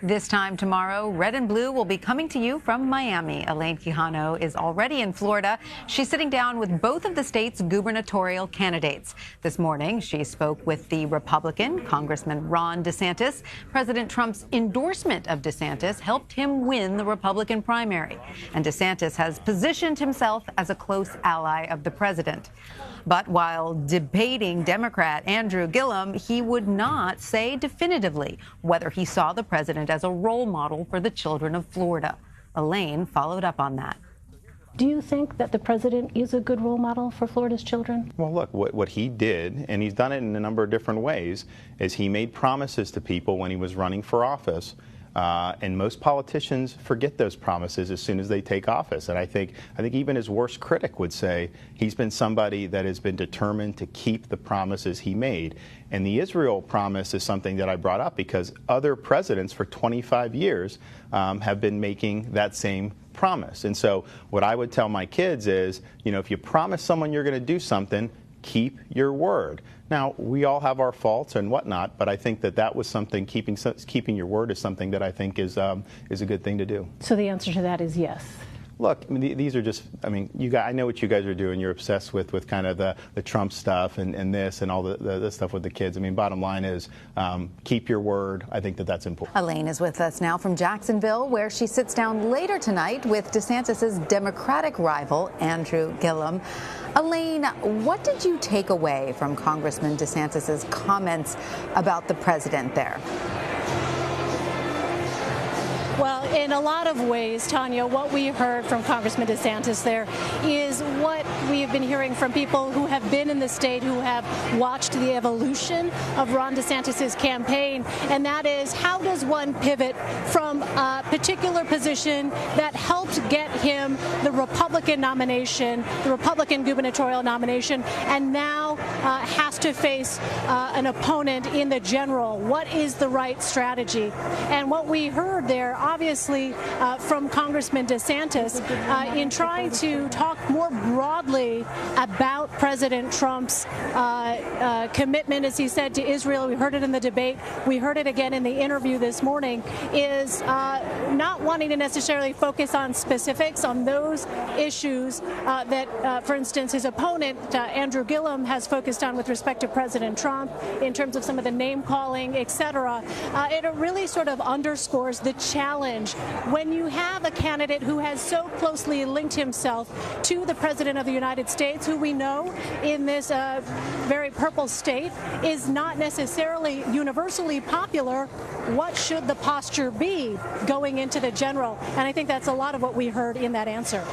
This time tomorrow, Red and Blue will be coming to you from Miami. Elaine Quijano is already in Florida. She's sitting down with both of the state's gubernatorial candidates. This morning, she spoke with the Republican, Congressman Ron DeSantis. President Trump's endorsement of DeSantis helped him win the Republican primary. And DeSantis has positioned himself as a close ally of the president. But while debating Democrat Andrew Gillum, he would not say definitively whether he saw the president as a role model for the children of Florida. Elaine followed up on that. Do you think that the president is a good role model for Florida's children? Well, look, what he did, and he's done it in a number of different ways, is he made promises to people when he was running for office. And most politicians forget those promises as soon as they take office. And I think even his worst critic would say he's been somebody that has been determined to keep the promises he made. And the Israel promise is something that I brought up because other presidents for 25 years have been making that same promise. And so what I would tell my kids is, if you promise someone you're going to do something, keep your word. Now, we all have our faults and whatnot, but I think that was something, keeping your word is something that I think is a good thing to do. So the answer to that is yes. Look, these are just, you guys, I know what you guys are doing. You're obsessed with kind of the Trump stuff and this and all the stuff with the kids. Bottom line is keep your word. I think that's important. Elaine is with us now from Jacksonville, where she sits down later tonight with DeSantis' Democratic rival, Andrew Gillum. Elaine, what did you take away from Congressman DeSantis' comments about the president there? Well, in a lot of ways, Tanya, what we heard from Congressman DeSantis there is what we have been hearing from people who have been in the state, who have watched the evolution of Ron DeSantis' campaign, and that is, how does one pivot from a particular position that helped get him the Republican nomination, the Republican gubernatorial nomination, and now has to face an opponent in the general? What is the right strategy? And what we heard there, obviously, from Congressman DeSantis in trying to talk more broadly about President Trump's commitment, as he said, to Israel. We heard it in the debate. We heard it again in the interview this morning, is not wanting to necessarily focus on specifics on those issues that, for instance, his opponent, Andrew Gillum, has focused on with respect to President Trump in terms of some of the name calling, et cetera. It really sort of underscores the challenge when you have a candidate who has so closely linked himself to the President of the United States, who we know in this very purple state is not necessarily universally popular. What should the posture be going into the general? And I think that's a lot of what we heard in that answer.